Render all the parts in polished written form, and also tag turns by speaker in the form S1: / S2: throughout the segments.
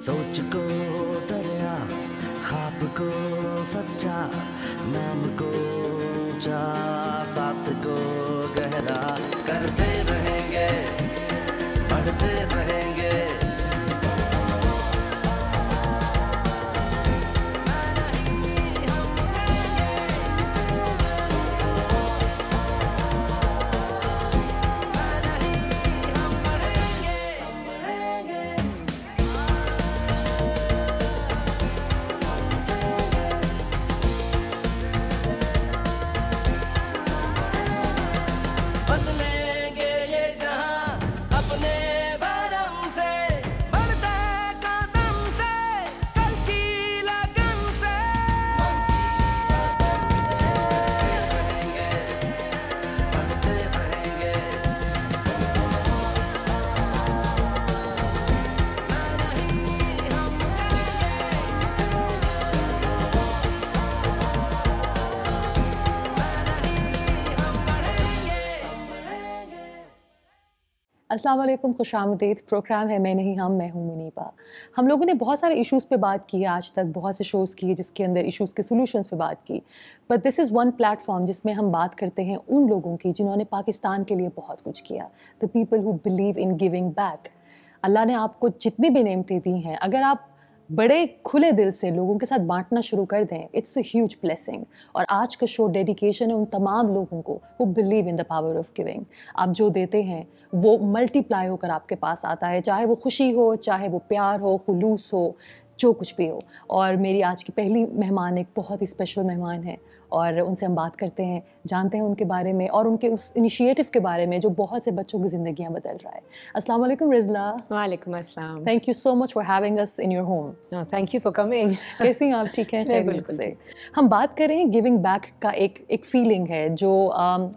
S1: सोच को दरिया, ख्वाब को सच्चा, नाम को ऊंचा, साथ को गहरा करते रहेंगे, बढ़ते रहेंगे।
S2: अस्सलाम वालेकुम, खुशामदीद। प्रोग्राम है मैं नहीं हम, मैं हूँ मुनीबा। हम लोगों ने बहुत सारे इश्यूज़ पे बात की है आज तक, बहुत से शोज़ किए जिसके अंदर इश्यूज़ के सॉल्यूशंस पे बात की, but this is one platform जिसमें हम बात करते हैं उन लोगों की जिन्होंने पाकिस्तान के लिए बहुत कुछ किया, the people who believe in giving back. Allah ने आपको जितनी भी नेमतें दी हैं, अगर आप बड़े खुले दिल से लोगों के साथ बांटना शुरू कर दें, इट्स अ ह्यूज ब्लेसिंग। और आज का शो डेडिकेशन है उन तमाम लोगों को वो believe in the power of giving. आप जो देते हैं वो मल्टीप्लाई होकर आपके पास आता है, चाहे वो खुशी हो, चाहे वो प्यार हो, खुलूस हो, जो कुछ भी हो। और मेरी आज की पहली मेहमान एक बहुत ही स्पेशल मेहमान है और उनसे हम बात करते हैं, जानते हैं उनके बारे में और उनके उस इनिशिएटिव के बारे में जो बहुत से बच्चों की ज़िंदगियां बदल रहा है। अस्सलाम वालेकुम रिज़ला।
S3: वालेकुम अस्सलाम।
S2: Thank you so much for having us in your home.
S3: Thank you for coming.
S2: कैसी हैं आप? ठीक हैं? खैरियत
S3: बिल्कुल
S2: से। हम बात करें गिविंग बैक का एक फीलिंग है जो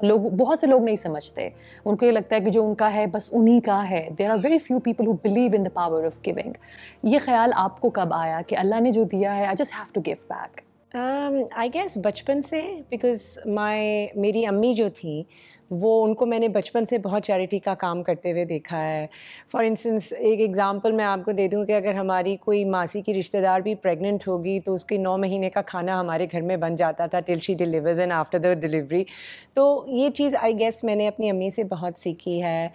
S2: लोग, बहुत से लोग नहीं समझते। उनको ये लगता है कि जो उनका है बस उन्हीं का है। There are very few people who believe in the power of giving. ये ख्याल आपको कब आया कि अल्लाह ने जो दिया है I just have to give back?
S3: I guess बचपन से, बिकॉज मेरी अम्मी जो थी वो, उनको मैंने बचपन से बहुत चैरिटी का काम करते हुए देखा है। फॉर इंस्टेंस एक एग्ज़ाम्पल मैं आपको दे दूं कि अगर हमारी कोई मासी की रिश्तेदार भी प्रेग्नेंट होगी तो उसके 9 महीने का खाना हमारे घर में बन जाता था till she delivers and after the delivery. तो ये चीज़ आई गेस मैंने अपनी अम्मी से बहुत सीखी है।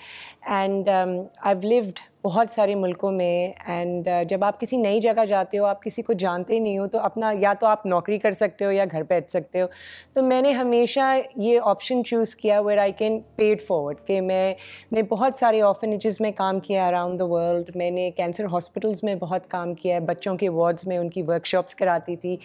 S3: एंड आई हैव लिव्ड बहुत सारे मुल्कों में एंड जब आप किसी नई जगह जाते हो, आप किसी को जानते नहीं हो, तो अपना या तो आप नौकरी कर सकते हो या घर बैठ सकते हो। तो मैंने हमेशा ये ऑप्शन चूज़ किया where I can pay it forward कि मैं बहुत सारे ऑर्फनेजेस में काम किया अराउंड द वर्ल्ड। मैंने कैंसर हॉस्पिटल्स में बहुत काम किया है, बच्चों के वार्ड्स में उनकी वर्कशॉप्स कराती थी।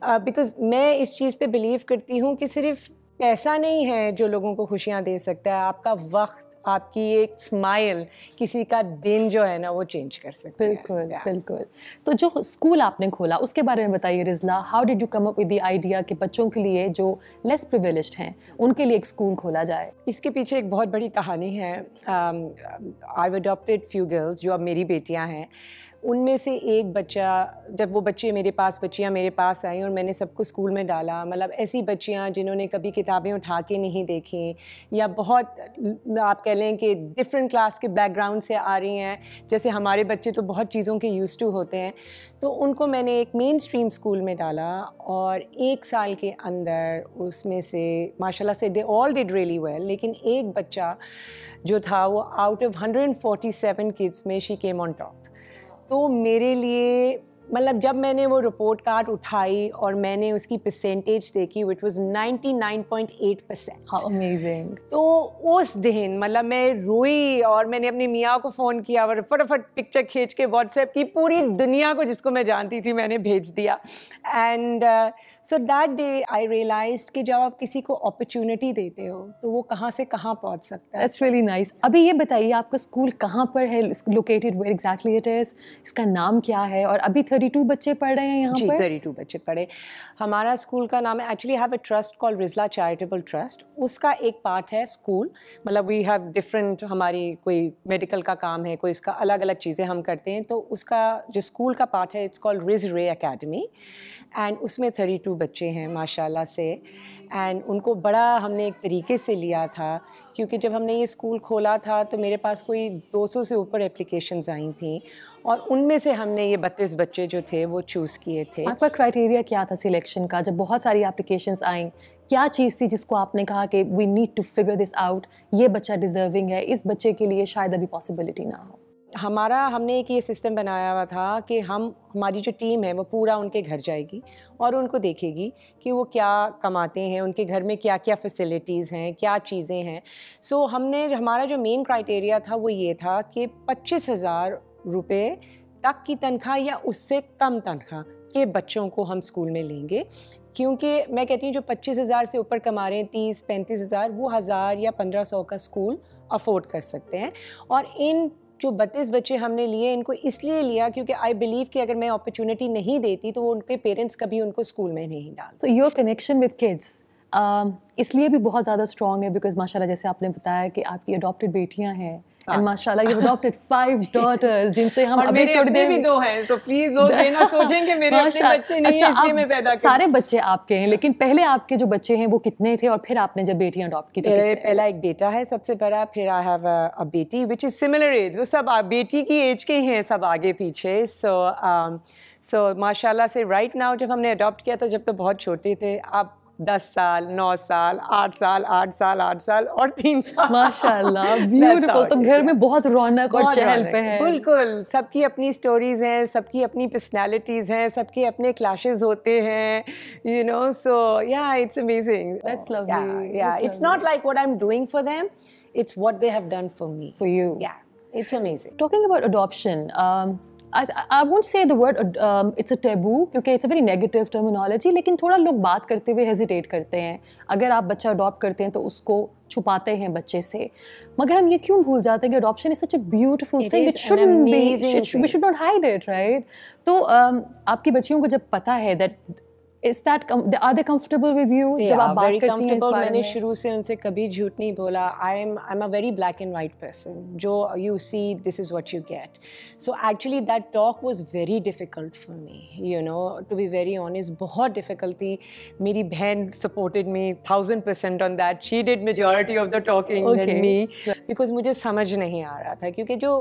S3: बिकॉज़ मैं इस चीज़ पे बिलीव करती हूँ कि सिर्फ पैसा नहीं है जो लोगों को खुशियाँ दे सकता है, आपका वक्त, आपकी एक स्माइल किसी का दिन जो है ना वो चेंज कर सकते हैं।
S2: बिल्कुल बिल्कुल। तो जो स्कूल आपने खोला उसके बारे में बताइए Rizla. How did you come up with the idea कि बच्चों के लिए जो लेस प्रिविलेज्ड हैं उनके लिए एक स्कूल खोला जाए?
S3: इसके पीछे एक बहुत बड़ी कहानी है। I have adopted few girls जो अब मेरी बेटियां हैं। उनमें से एक बच्चा, जब वो बच्चियाँ मेरे पास आई और मैंने सबको स्कूल में डाला, मतलब ऐसी बच्चियाँ जिन्होंने कभी किताबें उठा के नहीं देखी या बहुत, आप कह लें कि डिफरेंट क्लास के बैकग्राउंड से आ रही हैं, जैसे हमारे बच्चे तो बहुत चीज़ों के यूज्ड टू होते हैं, तो उनको मैंने एक मेन स्ट्रीम स्कूल में डाला और 1 साल के अंदर उसमें से माशाल्लाह से they all did really well. लेकिन एक बच्चा जो था वो आउट ऑफ 147 किड्स में शी केम ऑन टॉप। तो मेरे लिए, मतलब जब मैंने वो रिपोर्ट कार्ड उठाई और मैंने उसकी परसेंटेज देखी, इट वाज 99.8%।
S2: How amazing.
S3: तो उस दिन मतलब मैं रोई और मैंने अपनी मियाँ को फ़ोन किया और फटाफट पिक्चर खींच के व्हाट्सएप की पूरी दुनिया को जिसको मैं जानती थी मैंने भेज दिया। And so that day I realised कि जब आप किसी को अपॉर्चुनिटी देते हो तो वो कहाँ से कहाँ पहुँच सकता है।
S2: That's really nice. अभी ये बताइए आपका स्कूल कहाँ पर है, located where exactly it is, इसका नाम क्या है? और अभी 32 बच्चे पढ़ रहे हैं यहाँ
S3: जी,
S2: पर?
S3: 32 बच्चे पढ़े। हमारा स्कूल का नाम है, actually have a trust called Rizla charitable trust. उसका एक पार्ट है स्कूल, मतलब वी हैव डिफरेंट, हमारी कोई मेडिकल का काम है, कोई इसका अलग अलग चीज़ें हम करते हैं। तो उसका जो स्कूल का पार्ट है इट्स कॉल्ड रिज़ रे एकेडमी एंड उसमें 32 बच्चे हैं माशाल्लाह से। एंड उनको बड़ा हमने एक तरीके से लिया था, क्योंकि जब हमने ये स्कूल खोला था तो मेरे पास कोई 200 से ऊपर एप्लीकेशंस आई थी और उनमें से हमने ये 32 बच्चे जो थे वो चूज़ किए थे।
S2: आपका क्राइटेरिया क्या था सिलेक्शन का? जब बहुत सारी एप्लीकेशंस आई, क्या चीज़ थी जिसको आपने कहा कि we need to figure this out, ये बच्चा डिजर्विंग है, इस बच्चे के लिए शायद अभी पॉसिबिलिटी ना हो?
S3: हमने एक ये सिस्टम बनाया हुआ था कि हमारी जो टीम है वो पूरा उनके घर जाएगी और उनको देखेगी कि वो क्या कमाते हैं, उनके घर में क्या क्या फैसिलिटीज़ हैं, क्या चीज़ें हैं। सो हमारा जो मेन क्राइटेरिया था वो ये था कि 25,000 रुपये तक की तनख्वाह या उससे कम तनख्वाह के बच्चों को हम स्कूल में लेंगे, क्योंकि मैं कहती हूँ जो 25,000 से ऊपर कमा रहे हैं, 30-35,000, वो 1,000 या 1,500 का स्कूल अफोर्ड कर सकते हैं। और इन जो 32 बच्चे हमने लिए, इनको इसलिए लिया क्योंकि आई बिलीव कि अगर मैं अपॉर्चुनिटी नहीं देती तो वो उनके पेरेंट्स कभी उनको स्कूल में नहीं डाल।
S2: So your connection with kids इसलिए भी बहुत ज़्यादा स्ट्रॉन्ग है बिकॉज माशाल्लाह जैसे आपने बताया कि आपकी अडॉप्टेड बेटियां हैं एंड माशाल्लाह यू अडॉप्टेड 5 डॉटर्स जिनसे हम अभी थोड़ी देर में
S3: भी 2 हैं, सो प्लीज लोग ये ना सोचें कि मेरे अपने बच्चे नहीं हैं इसलिए मैं पैदा कर।
S2: सारे बच्चे आपके हैं, लेकिन पहले आपके जो बच्चे हैं वो कितने थे और फिर आपने जब बेटियां अडॉप्ट की तो
S3: पहला एक बेटा है सबसे बड़ा, फिर आई हैव अ बेटी विच इज सिमिलर एज, वो सब बेटी की एज के हैं सब आगे पीछे। सो माशाल्लाह से राइट नाउ जब हमने अडॉप्ट किया तो जब तो बहुत छोटे थे, अब 10 साल, 9 साल, 8 साल, 8 साल, 8 साल और 3 साल।
S2: माशाल्लाह, ब्यूटीफुल। तो घर में बहुत रौनक और चहल पहल है।
S3: बिल्कुल, सबकी अपनी स्टोरीज हैं, सबकी अपनी पर्सनालिटीज़ हैं, सबके अपने क्लैशेस होते हैं, you know. So yeah it's amazing,
S2: that's lovely.
S3: Yeah it's not like what I am doing for them, it's what they have done for me,
S2: for you.
S3: Yeah it's amazing.
S2: Talking about adoption, I won't say the word it's a taboo क्योंकि it's a very negative terminology, लेकिन थोड़ा लोग बात करते हुए hesitate करते हैं। अगर आप बच्चा अडॉप्ट करते हैं तो उसको छुपाते हैं बच्चे से, मगर हम ये क्यों भूल जाते हैं कि adoption is such a beautiful thing, it shouldn't be, we should not hide it, right? तो आपकी बच्चियों को जब पता है that Is that are they comfortable with you? जब आप बात करती हैं इस बारे में?
S3: मैंने शुरू से उनसे कभी झूठ नहीं बोला। I'm a very black and white person. जो you see, this is what you get. So actually that talk was very difficult for me. You know, to be very honest, बहुत difficult थी। मेरी बहन supported me 1000% on that. She did majority of the talking than me, because मुझे समझ नहीं आ रहा था, क्योंकि जो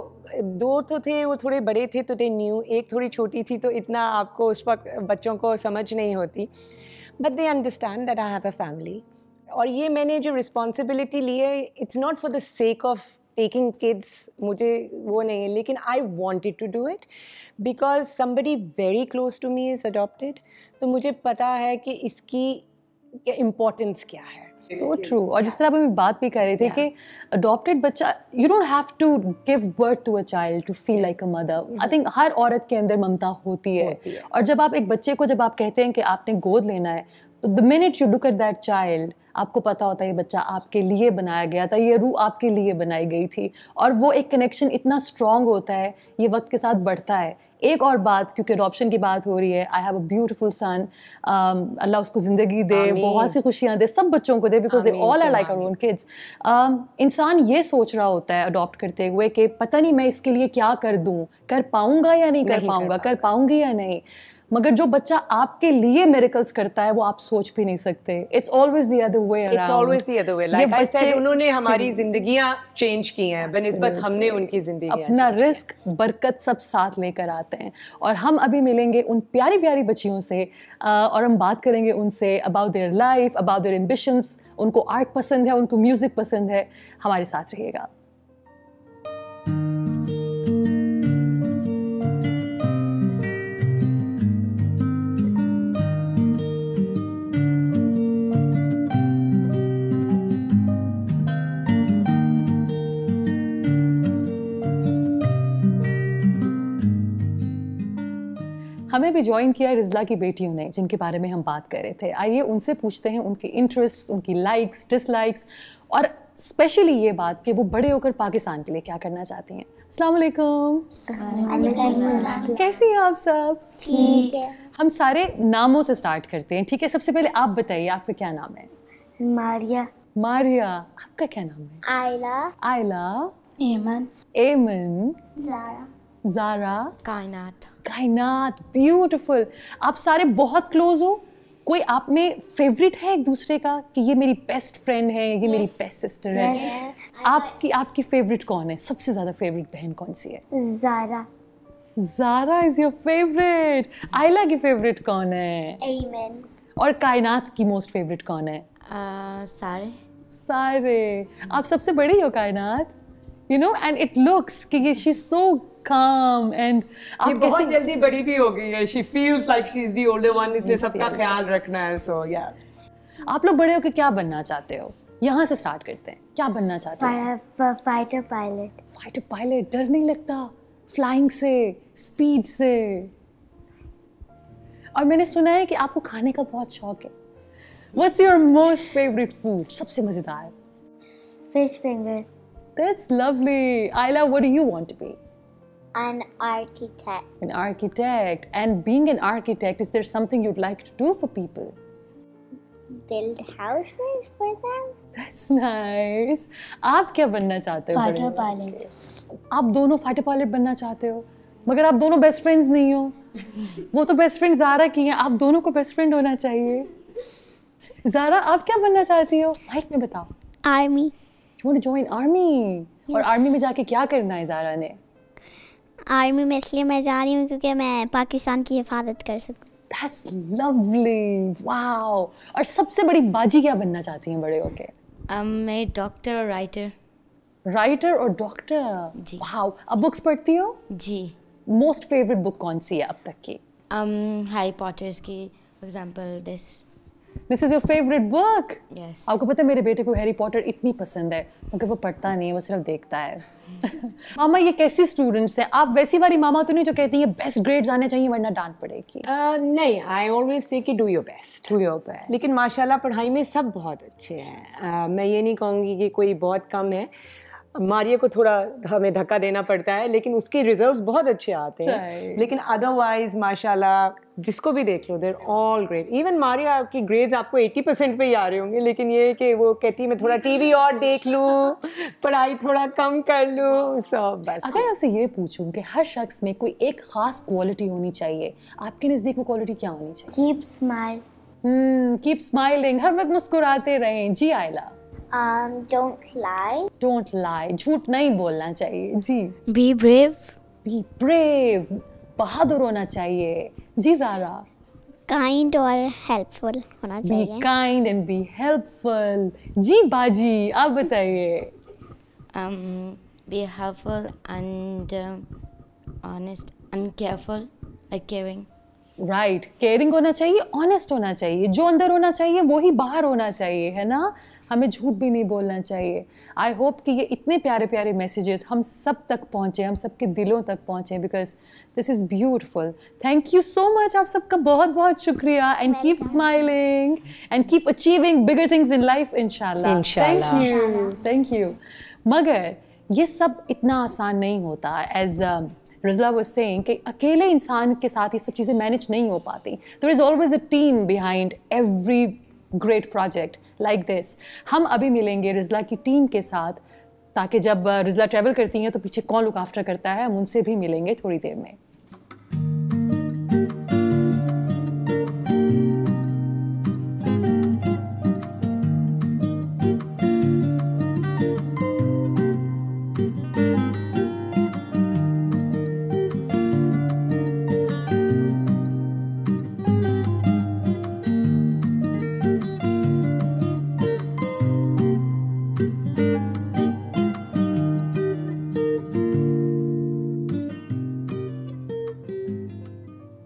S3: 2 तो थे वो थोड़े बड़े थे तो they knew, एक थोड़ी छोटी थी तो इतना आपको उस वक्त बच्चों को समझ नहीं होती। But they understand that I have a family. और ये मैंने जो रिस्पॉन्सिबिलिटी ली है, it's not for the sake of taking kids, मुझे वो नहीं है, लेकिन I wanted to do it because somebody very close to me is adopted. तो मुझे पता है कि इसकी importance क्या है।
S2: So true. और जिस तरह आप अभी बात भी कर रहे थे कि adopted बच्चा, you don't have to give birth to a child to feel like a mother. I think हर औरत के अंदर ममता होती है। और जब आप एक बच्चे को जब आप कहते हैं कि आपने गोद लेना है, तो the minute you look at that child, आपको पता होता है ये बच्चा आपके लिए बनाया गया था, ये रूह आपके लिए बनाई गई थी, और वो एक कनेक्शन इतना स्ट्रॉन्ग होता है, ये वक्त के साथ बढ़ता है। एक और बात, क्योंकि अडॉप्शन की बात हो रही है, आई हैव अ ब्यूटीफुल सन, अल्लाह उसको ज़िंदगी दे, बहुत सी खुशियाँ दे, सब बच्चों को दे, because they all are like our own kids. इंसान ये सोच रहा होता है अडॉप्ट करते हुए कि पता नहीं मैं इसके लिए क्या कर दूँ, कर पाऊँगा या नहीं कर पाऊँगा, कर पाऊँगी या नहीं, मगर जो बच्चा आपके लिए मिरेकल्स करता है वो आप भी नहीं सकते। It's always the other way around.
S3: It's always the other way. Like I said, उन्होंने हमारी जिंदगियां चेंज की हैं बनिस्बत हमने उनकी जिंदगियां।
S2: अपना रिस्क, बरकत सब साथ लेकर आते हैं। और हम अभी मिलेंगे उन प्यारी प्यारी बच्चियों से और हम बात करेंगे उनसे about their life, about their ambitions. उनको आर्ट पसंद है, उनको म्यूजिक पसंद है। हमारे साथ रहिएगा। हमें भी ज्वाइन किया रिजला की बेटियों ने, जिनके बारे में हम बात कर रहे थे। आइए उनसे पूछते हैं उनके इंटरेस्ट, उनकी लाइक्स, डिसलाइक्स, और स्पेशली ये बात कि वो बड़े होकर पाकिस्तान के लिए क्या करना चाहती हैं। अस्सलाम वालेकुम। कैसी हैं आप सब?
S4: ठीक है।
S2: हम सारे नामों से स्टार्ट करते हैं, ठीक है? सबसे पहले आप बताइए, आपका क्या नाम है?
S4: मारिया।
S2: मारिया। आपका क्या नाम है?
S4: आयला।
S2: आयला।
S4: एमन।
S2: एमन।
S4: ज़ारा।
S2: ज़ारा।
S5: कायनात।
S2: कायनात। ब्यूटीफुल। आप सारे बहुत क्लोज हो? कोई आप में फेवरेट है एक दूसरे का कि ये मेरी बेस्ट फ्रेंड है, ये मेरी बेस्ट सिस्टर है? आपकी फेवरेट कौन है? सबसे ज़्यादा फेवरेट बहन कौन सी है?
S4: Zara.
S2: Zara is your favourite. Ayla की फेवरेट कौन है?
S4: Amen.
S2: और कायनात की मोस्ट फेवरेट कौन है?
S5: सारे
S2: सारे। आप सबसे बड़ी हो कायनात, you know, and it looks कि ये शी इज सो काम एंड
S3: ये
S2: आप
S3: बहुत
S2: कैसे
S3: जल्दी बड़ी भी हो गई है। She feels like she is the older one, इसलिए सबका ख्याल रखना है। सो या
S2: आप लोग बड़े होकर क्या बनना चाहते हो? यहाँ से स्टार्ट करते हैं। क्या बनना चाहते हो?
S4: Fighter pilot.
S2: Fighter pilot. डर नहीं लगता फ्लाइंग से, स्पीड से? और मैंने सुना है कि आपको खाने का बहुत शौक है। What's your most favorite food? सबसे मजेदार।
S4: Fish fingers.
S2: That's lovely. Ayla, what do you want to be?
S4: An architect.
S2: An architect. And being an architect, is there something you'd like to do for people?
S4: Build houses for them.
S2: That's nice. आप क्या बनना चाहते हो? बड़े
S4: Fighter
S2: होकर?
S4: pilot.
S2: आप दोनों fighter pilot बनना चाहते हो, मगर आप दोनों बेस्ट फ्रेंड्स नहीं हो। वो तो बेस्ट फ्रेंड ज़ारा की हैं, आप दोनों को बेस्ट फ्रेंड होना चाहिए। ज़ारा, आप क्या बनना चाहती हो? माइक में बताओ।
S4: Army.
S2: You want to join army? और आर्मी में जाके क्या करना है ज़ारा ने?
S4: आर्मी में इसलिए मैं जा रही हूँ क्योंकि मैं पाकिस्तान की हिफाजत कर सकूँ।
S2: That's lovely. Wow. और सबसे बड़ी बाजी क्या बनना चाहती हैं बड़े होके?
S5: मैं डॉक्टर और राइटर।
S2: राइटर और डॉक्टर?
S5: जी।
S2: Wow. अब बुक्स पढ़ती हो?
S5: जी।
S2: मोस्ट फेवरेट बुक कौन सी है अब तक की?
S5: हैरी पॉटर्स की, for example
S2: this is your favourite book?
S5: Yes.
S2: आपको पता है मेरे बेटे को हैरी पॉटर इतनी पसंद है, मगर वो पढ़ता नहीं है, वो सिर्फ देखता है। मामा, ये कैसी स्टूडेंट्स हैं? आप वैसी वाली मामा तो नहीं जो कहती हैं बेस्ट ग्रेड्स आने चाहिए वरना डांट पड़ेगी?
S3: नहीं, आई ऑलवेज से कि do your best.
S2: Do your best.
S3: लेकिन माशाल्लाह पढ़ाई में सब बहुत अच्छे हैं। मैं ये नहीं कहूँगी कि कोई बहुत कम है। मारिया को थोड़ा हमें धक्का देना पड़ता है, लेकिन उसके रिजल्ट्स बहुत अच्छे आते हैं।
S2: Right.
S3: लेकिन अदरवाइज माशाल्लाह जिसको भी देख लो देर ऑल ग्रेट। इवन मारिया की ग्रेड्स आपको 80% पे ही आ रहे होंगे, लेकिन ये कि वो कहती है मैं थोड़ा टीवी और देख लूँ, पढ़ाई थोड़ा कम कर लूँ, सब बस।
S2: अगर आपसे ये पूछूं कि हर शख्स में कोई एक खास क्वालिटी होनी चाहिए, आपके नज़दीक वो क्वालिटी क्या होनी चाहिए?
S4: Keep smile.
S2: कीप स्माइलिंग, हर वक्त मुस्कुराते रहें। जी आयला?
S4: Don't lie.
S2: डोंट लाई, झूठ नहीं बोलना चाहिए। जी।
S4: Be brave.
S2: बी ब्रेव, बहादुर होना चाहिए। जी ज़ारा?
S4: Kind और helpful होना
S2: बी
S4: चाहिए।
S2: Kind and be helpful. जी बाजी, आप बताइए।
S5: Be helpful and honest and careful, like caring.
S2: Right, caring होना चाहिए, ऑनेस्ट होना चाहिए, जो अंदर होना चाहिए वो ही बाहर होना चाहिए, है ना? हमें झूठ भी नहीं बोलना चाहिए। आई होप कि ये इतने प्यारे प्यारे मैसेजेस हम सब तक पहुँचे, हम सबके दिलों तक पहुँचे, because this is beautiful. Thank you so much, आप सबका बहुत बहुत शुक्रिया। And keep smiling and keep achieving bigger things in life, इंशाल्लाह।
S3: इंशाल्लाह।
S2: Thank you. मगर ये सब इतना आसान नहीं होता। एज रिजला वाज सेइंग कि अकेले इंसान के साथ ये सब चीज़ें मैनेज नहीं हो पाती। There is always a team behind every great project like this. हम अभी मिलेंगे रिजला की टीम के साथ, ताकि जब रिजला ट्रैवल करती हैं तो पीछे कौन लुक आफ्टर करता है, हम उनसे भी मिलेंगे थोड़ी देर में।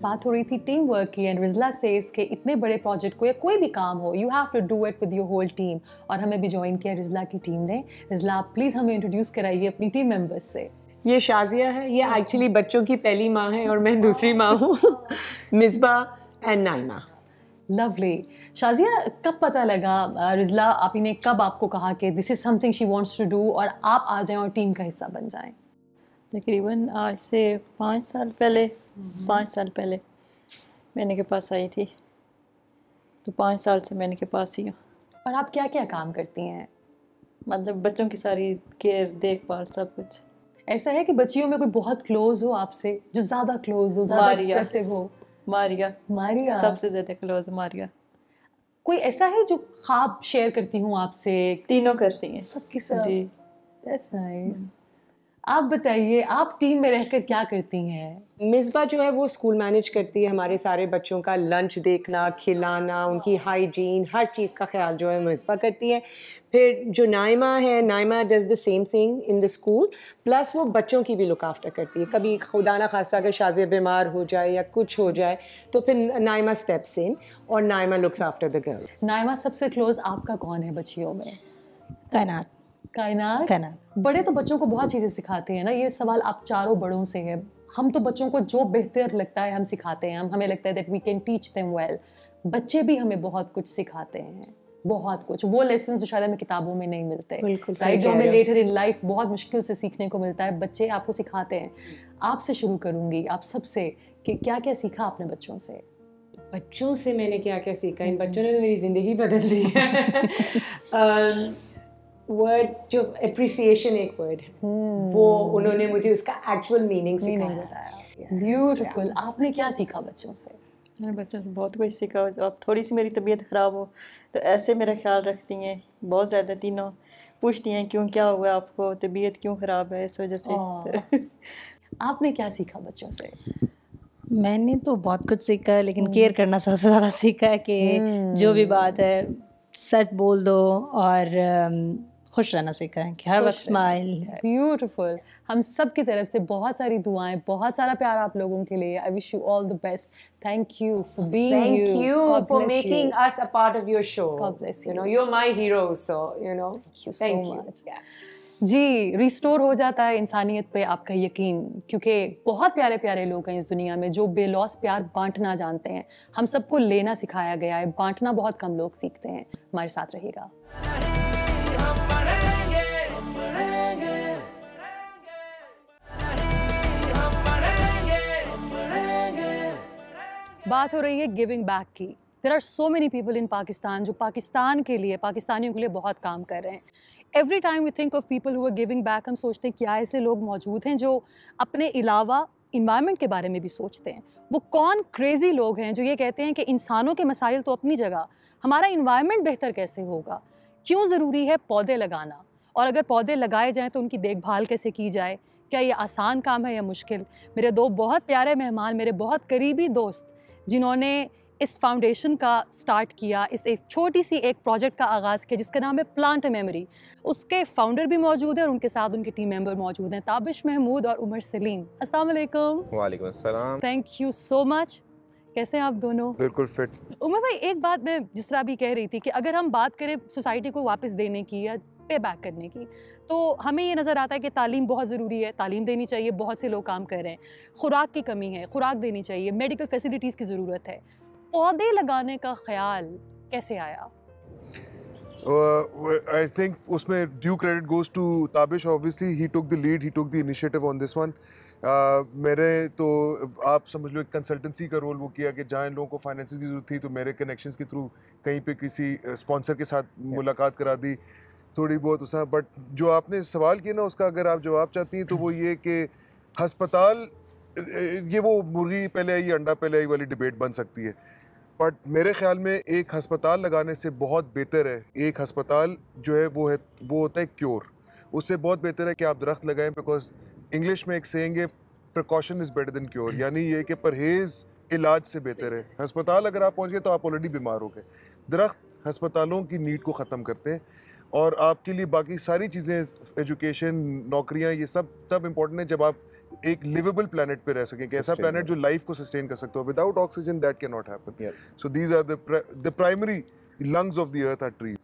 S2: बात हो रही थी टीम वर्क की, एंड रिजला सेज के इतने बड़े प्रोजेक्ट को या कोई भी काम हो, you have to do it with your whole team. और हमें भी ज्वाइन किया रिजला की टीम ने। रिजला, आप प्लीज़ हमें इंट्रोड्यूस कराइए अपनी टीम मेंबर्स से।
S3: ये शाजिया है, ये एक्चुअली बच्चों की पहली माँ है और मैं दूसरी माँ हूँ। मिसबा एंड नाइमा।
S2: लवली। शाजिया, कब पता लगा रिजला आपी ने कब आपको कहा कि this is something she wants to do और आप आ जाएं और टीम का हिस्सा बन जाएं?
S6: तकरीबन आज से 5 साल पहले, 5 साल पहले मैंने के पास आई थी, तो 5 साल से मैंने के पास ही हूँ।
S2: और आप क्या क्या काम करती हैं?
S6: मतलब बच्चों की सारी केयर, देखभाल, सब कुछ।
S2: ऐसा है कि बच्चियों में कोई बहुत क्लोज हो आपसे, जो ज़्यादा क्लोज हो, ज़्यादा
S6: मारिया।
S2: एक्सप्रेसिव हो?
S6: मारिया
S2: मारिया
S6: सबसे ज़्यादा क्लोज, मारिया।
S2: कोई ऐसा है जो ख्वाब शेयर करती हूँ आपसे?
S6: तीनों करती हैं
S2: सबके सब।
S6: जी।
S2: That's nice. आप बताइए, आप टीम में रहकर क्या करती हैं?
S3: मिसबा जो है वो स्कूल मैनेज करती है हमारे सारे बच्चों का लंच देखना, खिलाना, उनकी हाइजीन, हर चीज़ का ख्याल जो है मिसबा करती है। फिर जो नाइमा है, Naima does the same thing in the school, plus वो बच्चों की भी लुक आफ्टर करती है। कभी खुदा ना खास्ता अगर शाज़िया बीमार हो जाए या कुछ हो जाए तो फिर नाइमा स्टेप्स इन और Naima looks after the girls.
S2: Naima, सबसे क्लोज आपका कौन है बच्चियों में?
S7: कायनात।
S2: कायनात। बड़े तो बच्चों को बहुत चीज़ें सिखाते हैं ना, ये सवाल आप चारों बड़ों से है। हम तो बच्चों को जो बेहतर लगता है हम सिखाते हैं, हमें लगता है that we can teach them well. बच्चे भी हमें बहुत कुछ सिखाते हैं, बहुत कुछ। वो लेसन्स जो शायद हमें किताबों में नहीं मिलते,
S3: बिल्कुल
S2: राइट, जो हमें लेटर इन लाइफ बहुत मुश्किल से सीखने को मिलता है, बच्चे आपको सिखाते हैं। आपसे शुरू करूँगी, आप सबसे, कि क्या क्या सीखा आपने बच्चों से?
S3: बच्चों से मैंने क्या क्या सीखा, इन बच्चों ने तो मेरी ज़िंदगी बदल दी है। वर्ड जो अप्रिसिएशन एक वर्ड है, वो उन्होंने मुझे उसका एक्चुअल मीनिंग
S2: बताया। ब्यूटीफुल। आपने क्या सीखा बच्चों से?
S6: मैंने बच्चों से बहुत कुछ सीखा। अब थोड़ी सी मेरी तबीयत ख़राब हो तो ऐसे मेरा ख्याल रखती हैं बहुत ज़्यादा, तीनों पूछती हैं क्यों, क्या हुआ आपको, तबीयत क्यों ख़राब है, इस वजह से।
S2: आपने क्या सीखा बच्चों से?
S7: मैंने तो बहुत कुछ सीखा है, लेकिन केयर करना सबसे ज़्यादा सीखा है कि जो भी बात है सच बोल दो, और खुश रहना सीखा है कि हर वक्त स्माइल।
S2: ब्यूटीफुल। हम सब की तरफ से बहुत सारी दुआएं, बहुत सारा प्यार आप लोगों के लिए। I wish you all the best. Thank you for being you.
S3: Thank you for making us a part of your show.
S2: God bless you.
S3: You know, you're my hero, so you know.
S2: Thank you so much. जी, restore हो जाता है इंसानियत पे आपका यकीन, क्योंकि बहुत प्यारे प्यारे लोग हैं इस दुनिया में जो बेलौस प्यार बांटना जानते हैं। हम सबको लेना सिखाया गया है, बांटना बहुत कम लोग सीखते हैं। हमारे साथ रहिएगा। बात हो रही है गिविंग बैक की। There are so many people in Pakistan जो पाकिस्तान के लिए, पाकिस्तानियों के लिए बहुत काम कर रहे हैं। Every time we think of people who are giving back, हम सोचते हैं क्या ऐसे लोग मौजूद हैं जो अपने अलावा इन्वायरमेंट के बारे में भी सोचते हैं। वो कौन क्रेजी लोग हैं जो ये कहते हैं कि इंसानों के मसाइल तो अपनी जगह, हमारा इन्वायरमेंट बेहतर कैसे होगा? क्यों ज़रूरी है पौधे लगाना? और अगर पौधे लगाए जाएँ तो उनकी देखभाल कैसे की जाए? क्या ये आसान काम है या मुश्किल? मेरे दो बहुत प्यारे मेहमान, मेरे बहुत करीबी दोस्त जिन्होंने इस फाउंडेशन का स्टार्ट किया, इस एक छोटी सी एक प्रोजेक्ट का आगाज़ किया जिसका नाम है प्लांट मेमोरी, उसके फाउंडर भी मौजूद हैं और उनके साथ उनके टीम मेंबर मौजूद हैं, ताबिश महमूद और उमर सलीम। अस्सलाम वालेकुम।
S8: वालेकुम अस्सलाम।
S2: Thank you so much. कैसे हैं आप दोनों?
S8: बिल्कुल फिट।
S2: उमर भाई, एक बात मैं जिस तरह भी कह रही थी कि अगर हम बात करें सोसाइटी को वापस देने की या पे बैक करने की, तो हमें ये नज़र आता है कि तालीम बहुत ज़रूरी है, तालीम देनी चाहिए, बहुत से लोग काम कर रहे हैं। खुराक की कमी है, खुराक देनी चाहिए, मेडिकल फैसिलिटीज़ की ज़रूरत है। पौधे लगाने का ख्याल कैसे आया?
S8: I think उसमें due credit goes to Tabish. Obviously he took the lead, he took the initiative on this one. मेरे तो आप समझ लो एक कंसल्टेंसी का रोल वो किया कि जहाँ इन लोगों को फाइनेंसिंग की ज़रूरत थी तो मेरे कनेक्शंस के थ्रू कहीं पे किसी स्पॉन्सर के साथ मुलाकात करा दी थोड़ी बहुत उसका। बट जो आपने सवाल किया ना उसका अगर आप जवाब चाहती हैं तो वो ये कि हस्पताल, ये वो मुर्गी पहले आई अंडा पहले आई वाली डिबेट बन सकती है, बट मेरे ख्याल में एक हस्पताल लगाने से बहुत बेहतर है, एक हस्पताल जो है वो होता है क्योर। उससे बहुत बेहतर है कि आप दरख्त लगाएं, बिकॉज इंग्लिश में एक सेइंग है precaution is better than cure, यानी ये कि परहेज़ इलाज से बेहतर है। हस्पताल अगर आप पहुँच गए तो आप ऑलरेडी बीमार हो गए। दरख्त हस्पतालों की नीड को ख़त्म करते हैं और आपके लिए बाकी सारी चीज़ें, एजुकेशन, नौकरियाँ, ये सब इम्पोर्टेंट है जब आप एक लिवेबल प्लेनेट पे रह सकें कि ऐसा प्लेनेट जो लाइफ को सस्टेन कर सकता हो। Without oxygen that can not happen. So these are the primary lungs of the earth are trees.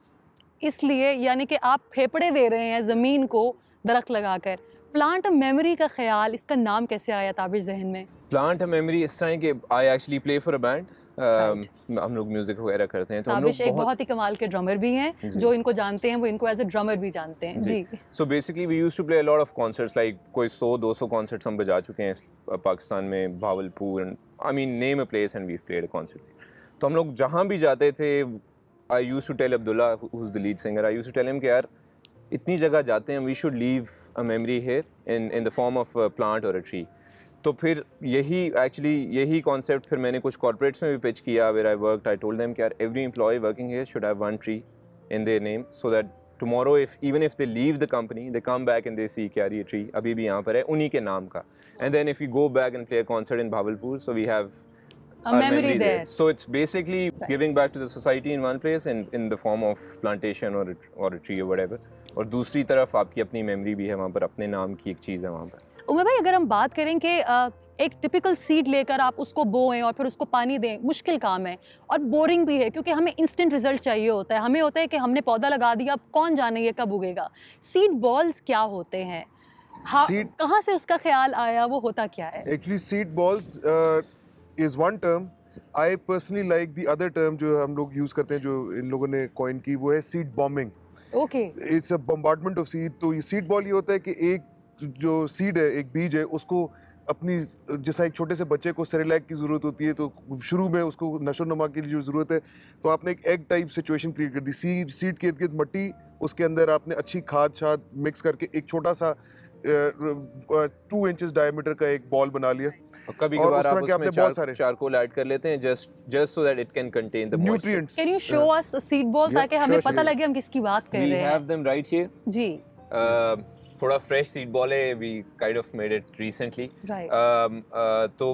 S2: इसलिए यानी कि आप फेफड़े दे रहे हैं ज़मीन को दरख्त लगाकर। प्लांट मेमोरी का ख्याल, इसका नाम कैसे आया ताबिश जहन में?
S9: प्लांट मेमोरी इस तरह के I actually play for a band, हम लोग म्यूजिक वगैरह करते हैं तो हम लोग
S2: एक बहुत ही कमाल के ड्रमर भी हैं, जो इनको जानते हैं वो इनको एज अ ड्रमर भी जानते हैं जी।
S9: So basically we used to play a lot of concerts, like कोई 100-200 कॉन्सर्ट्स हम बजा चुके हैं पाकिस्तान में, Bahawalpur, I mean name a place and we played a concert. तो हम लोग जहाँ भी जाते थे, I used to tell Abdullah who is the lead singer, I used to tell him कि यार इतनी जगह जाते हैं, we should leave a memory here in the form of a plant और अ ट्री। तो फिर यही कॉन्सेप्ट फिर मैंने कुछ कॉर्पोरेट्स में भी पिच किया where I worked. I told them कि यार every employee working here should have one tree in their name so that tomorrow even if they leave the company they come back and they see कि यार ये tree अभी भी यहाँ पर है उन्हीं के नाम का. And then if we go back and play a concert in Bhavalpur, so we have
S2: a memory there.
S9: So it's basically giving back to the society in one place in the form of plantation or a tree or whatever. और दूसरी तरफ आपकी अपनी memory भी है वहाँ पर, अपने नाम की एक चीज़ है वहाँ पर.
S2: उमर भाई, अगर हम बात करें कि एक टिपिकल सीड लेकर आप उसको बोएं और फिर उसको पानी दें, मुश्किल काम है और बोरिंग भी है क्योंकि हमें इंस्टेंट रिजल्ट चाहिए होता है. हमें होता है कि हमने पौधा लगा दिया, अब कौन जाने ये कब उगेगा. सीड बॉल्स क्या होते हैं, कहाँ से उसका ख्याल आया, वो होता क्या है?
S8: Actually seed balls is one term. I personally like the other term जो हम लोग यूज़ करते हैं, जो इन लोगों ने कॉइन की, वो है seed bombing.
S2: Okay,
S8: it's a bombardment of seed. तो ये सीड बॉल ये होता है कि एक जो सीड है, एक बीज है, उसको अपनी जैसा एक छोटे से बच्चे को सेरेलैक की ज़रूरत होती है, तो शुरू में उसको नशो नुमा की जो ज़रूरत है, तो आपने एक एग टाइप सिचुएशन क्रिएट कर दी. सीड के इर्द-गिर्द मट्टी, उसके अंदर आपने अच्छी खाद मिक्स करके एक छोटा सा 2 इंचेस डायमीटर का एक बॉल बना लिया.
S9: और कभी-कभार आप उसमें चारकोल ऐड कर लेते हैं just so that it can contain the nutrients.
S2: Can you show us a seed ball ताकि हमें पता लगे हम किसकी बात कर रहे हैं?
S9: We have them right here.
S2: जी.
S9: थोड़ा फ्रेश सीड बॉल है, we kind of made it recently.
S2: Right.
S9: तो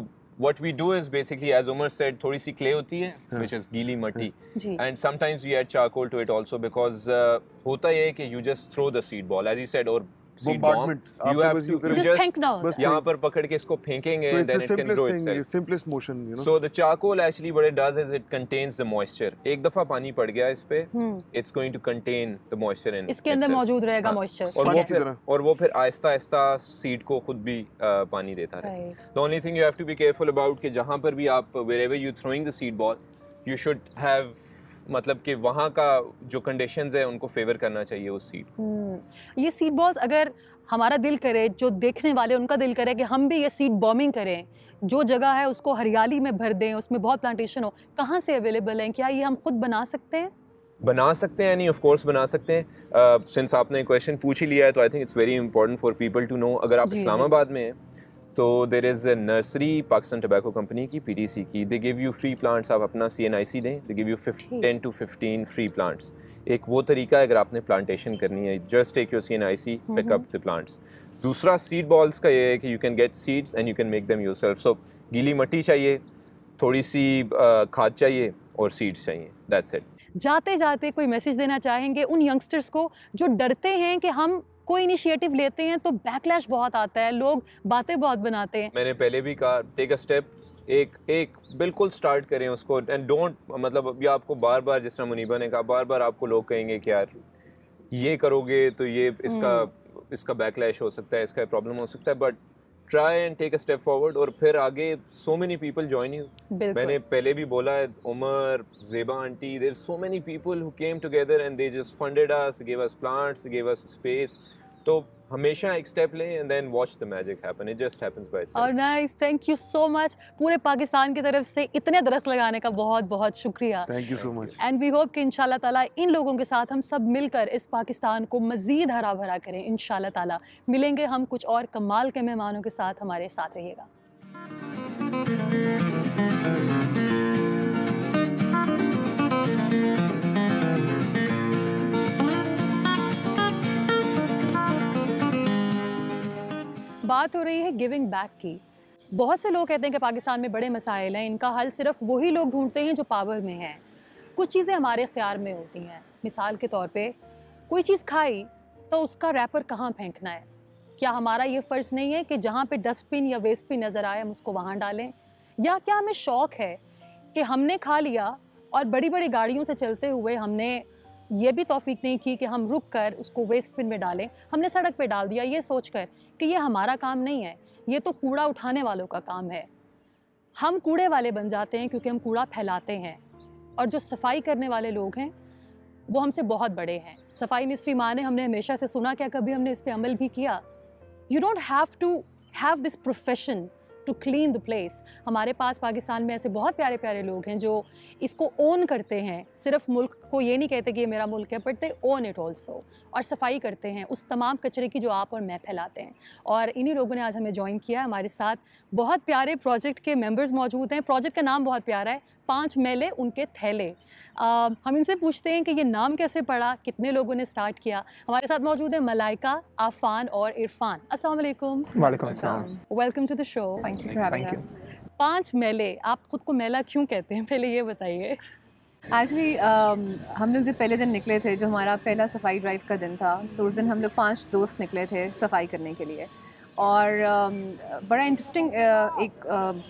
S9: what we do is basically, as Umar said, थोड़ी सी clay होती है, which is गीली मट्टी, and sometimes we add charcoal to it also because होता ये है कि you just throw the seed ball, as you said, or seed bomb, you have to just यहाँ पर पकड़ के इसको फेंकेंगे, and then it can grow itself.
S8: Simplest motion, you know.
S9: So the charcoal actually what it does is it contains the moisture. एक दफा पानी पड़ गया इस पे, it's going to contain the moisture in
S2: इसके अंदर मौजूद रहेगा moisture.
S9: और वो फिर आहिस्ता-आहिस्ता सीड को खुद भी पानी देता रहे. The only thing you have to be careful about कि जहाँ पर भी आप wherever you throwing the seed ball, you should have मतलब कि वहाँ का जो कंडीशंस है उनको फेवर करना चाहिए उस सीड.
S2: ये सीड बॉल्स अगर हमारा दिल करे, जो देखने वाले उनका दिल करे कि हम भी ये सीड बॉम्बिंग करें, जो जगह है उसको हरियाली में भर दें, उसमें बहुत प्लांटेशन हो, कहाँ से अवेलेबल हैं? क्या ये हम खुद बना सकते हैं?
S9: बना सकते हैं, नहीं ऑफ कोर्स बना सकते हैं. सिंस आपने क्वेश्चन पूछ ही लिया है तो I think it's very important for people to know. अगर आप इस्लामाबाद में हैं तो there is a nursery Pakistan tobacco company की, PTC की. They give you free plants. आप अपना CNIC दें, they give you 10 to 15 free plants. एक वो तरीका है अगर आपने प्लांटेशन करनी है, just take your CNIC, pick up the plants. दूसरा सीड बॉल्स का ये है कि you can get seeds and you can make them yourself. So गीली मट्टी चाहिए, थोड़ी सी खाद चाहिए और सीड्स चाहिए, दैट्स इट.
S2: जाते जाते कोई मैसेज देना चाहेंगे उन यंगस्टर्स को जो डरते हैं कि हम कोई इनिशिएटिव लेते हैं तो बैकलैश बहुत आता है, लोग बातें बहुत बनाते हैं?
S9: मैंने पहले भी कहा, टेक अ स्टेप, एक बिल्कुल स्टार्ट करें उसको, एंड डोंट मतलब अभी आपको बार बार, जिस तरह मुनीबा ने कहा, बार बार आपको लोग कहेंगे कि यार ये करोगे तो ये इसका बैकलैश हो सकता है, इसका प्रॉब्लम हो सकता है, but try and take a step forward और फिर आगे. So many people join you. मैंने पहले भी बोला है, Umar, Zeba aunty, there so many people who came together and they just funded us, give us plants, give us space. तो हमेशा एक स्टेप लें and then watch the magic happen. It just happens by itself.
S2: और nice, thank you so much. पूरे पाकिस्तान की तरफ से इतने दरख्त लगाने का बहुत बहुत शुक्रिया.
S8: Thank you so much.
S2: And we hope कि इंशाल्लाह ताला इन लोगों के साथ हम सब मिलकर इस पाकिस्तान को मज़ीद हरा भरा करें. इंशाल्लाह ताला मिलेंगे हम कुछ और कमाल के मेहमानों के साथ. हमारे साथ रहिएगा. बात हो रही है गिविंग बैक की. बहुत से लोग कहते हैं कि पाकिस्तान में बड़े मसाइल हैं, इनका हल सिर्फ वही लोग ढूंढते हैं जो पावर में हैं. कुछ चीज़ें हमारे इख्तियार में होती हैं. मिसाल के तौर पे कोई चीज़ खाई तो उसका रैपर कहाँ फेंकना है. क्या हमारा ये फ़र्ज़ नहीं है कि जहाँ पे डस्टबिन या वेस्ट बिन नज़र आए हम उसको वहाँ डालें? या क्या हमें शौक़ है कि हमने खा लिया और बड़ी बड़ी गाड़ियों से चलते हुए हमने ये भी तौफीक नहीं की कि हम रुक कर उसको वेस्ट बिन में डालें, हमने सड़क पे डाल दिया ये सोचकर कि ये हमारा काम नहीं है, ये तो कूड़ा उठाने वालों का काम है. हम कूड़े वाले बन जाते हैं क्योंकि हम कूड़ा फैलाते हैं, और जो सफाई करने वाले लोग हैं वो हमसे बहुत बड़े हैं. सफाई निस्फ़ ईमान है, हमने हमेशा से सुना, क्या कभी हमने इस पर अमल भी किया? You don't have to have this profession to clean the place. हमारे पास पाकिस्तान में ऐसे बहुत प्यारे प्यारे लोग हैं जो इसको ओन करते हैं. सिर्फ मुल्क को ये नहीं कहते कि ये मेरा मुल्क है, but they own it also, और सफाई करते हैं उस तमाम कचरे की जो आप और मैं फैलाते हैं। और इन्हीं लोगों ने आज हमें ज्वाइन किया। हमारे साथ बहुत प्यारे प्रोजेक्ट के मेंबर्स मौजूद हैं। प्रोजेक्ट का नाम बहुत प्यारा है, 5 मेले उनके थैले। हम इनसे पूछते हैं कि ये नाम कैसे पड़ा, कितने लोगों ने स्टार्ट किया। हमारे साथ मौजूद है मलाइका, आफान और इरफान। अस्सलाम वालेकुम।
S10: वालेकुम अस्सलाम।
S2: Welcome to the show.
S3: Thank you for having us.
S2: 5 मेले, आप खुद को मेला क्यों कहते हैं, पहले ये बताइए।
S11: एक्चुअली हम लोग जो पहले दिन निकले थे, जो हमारा पहला सफाई ड्राइव का दिन था, तो उस दिन हम लोग 5 दोस्त निकले थे सफाई करने के लिए। और बड़ा इंटरेस्टिंग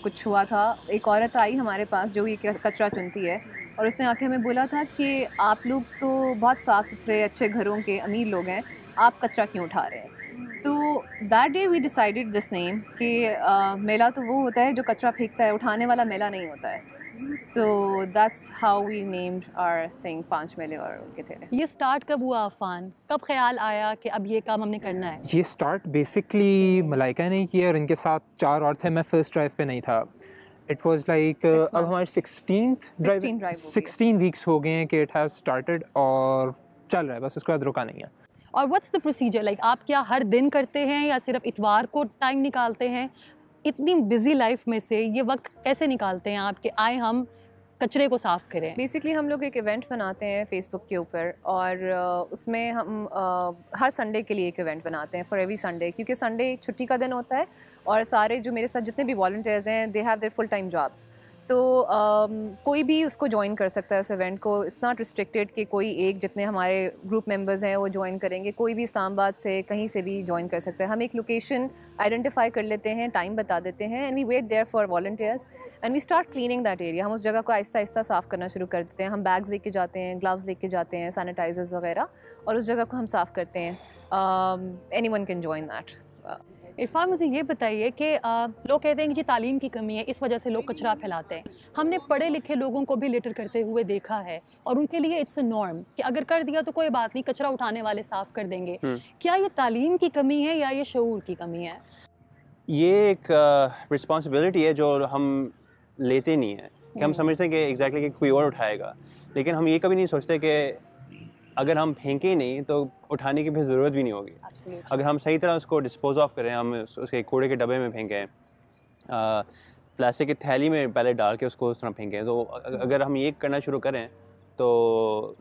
S11: कुछ हुआ था। एक औरत आई हमारे पास जो ये कचरा चुनती है, और उसने आके हमें बोला था कि आप लोग तो बहुत साफ़ सुथरे अच्छे घरों के अमीर लोग हैं, आप कचरा क्यों उठा रहे हैं। तो that day we decided this name कि मेला तो वो होता है जो कचरा फेंकता है, उठाने वाला मेला नहीं होता है। तो that's how we named our thing 5 मेले और उनके थैले।
S2: ये स्टार्ट कब हुआ अफान, कब ख्याल आया कि अब ये काम हमने करना है?
S10: ये स्टार्ट बेसिकली मलाइका ने किया और इनके साथ 4 और थे। मैं फर्स्ट ड्राइव पे नहीं था। इट वाज लाइक अब हमारे 16 वीक्स हो गए हैं कि इट हैज़ स्टार्टेड और चल रहा है, बस उसके बाद रुका नहीं है।
S2: और व्हाट्स द प्रोसीजर लाइक, आप क्या हर दिन करते हैं या सिर्फ इतवार को टाइम निकालते हैं? इतनी बिजी लाइफ में से ये वक्त कैसे निकालते हैं आप कि आए हम कचरे को साफ़ करें?
S11: बेसिकली हम लोग एक इवेंट बनाते हैं फेसबुक के ऊपर, और उसमें हम हर संडे के लिए एक इवेंट बनाते हैं, फॉर एवरी संडे, क्योंकि संडे छुट्टी का दिन होता है और सारे जो मेरे साथ जितने भी वॉलंटियर्स हैं they have their full time jobs. तो कोई भी उसको ज्वाइन कर सकता है उस इवेंट को। इट्स नॉट रिस्ट्रिक्टेड कि कोई एक, जितने हमारे ग्रुप मेंबर्स हैं वो ज्वाइन करेंगे। कोई भी इस्लामाबाद से कहीं से भी ज्वाइन कर सकता है। हम एक लोकेशन आइडेंटिफाई कर लेते हैं, टाइम बता देते हैं, and we wait there for volunteers and we start cleaning that area. हम उस जगह को आहिस्ता आहिस्ता साफ़ करना शुरू कर देते हैं। हम बैग्स लेके जाते हैं, ग्लव्स लेके जाते हैं, सैनिटाइजर्स वगैरह, और उस जगह को हम साफ़ करते हैं। Anyone can join that.
S2: Irfan, मुझे ये बताइए कि लोग कहते हैं कि जी तालीम की कमी है, इस वजह से लोग कचरा फैलाते हैं। हमने पढ़े लिखे लोगों को भी लिटर करते हुए देखा है, और उनके लिए इट्स अ नॉर्म कि अगर कर दिया तो कोई बात नहीं, कचरा उठाने वाले साफ़ कर देंगे। क्या ये तालीम की कमी है या ये शऊर की कमी है?
S12: ये एक रिस्पॉन्सिबिलिटी है जो हम लेते नहीं हैं, कि हम समझते हैं कि एग्जैक्टली कि कोई और उठाएगा, लेकिन हम ये कभी नहीं सोचते कि अगर हम फेंके नहीं तो उठाने की भी ज़रूरत भी नहीं होगी। अगर हम सही तरह उसको डिस्पोज ऑफ करें, हम उसके कूड़े के डब्बे में फेंकें, प्लास्टिक की थैली में पहले डाल के उसको उस तरह फेंकें, तो अगर हम ये करना शुरू करें तो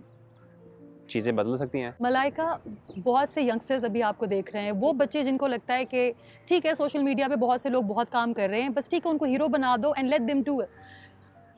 S12: चीज़ें बदल सकती हैं।
S2: मलाइका, बहुत से यंगस्टर्स अभी आपको देख रहे हैं, वो बच्चे जिनको लगता है कि ठीक है सोशल मीडिया पे बहुत से लोग बहुत काम कर रहे हैं, बस ठीक है उनको हीरो बना दो and let them do it.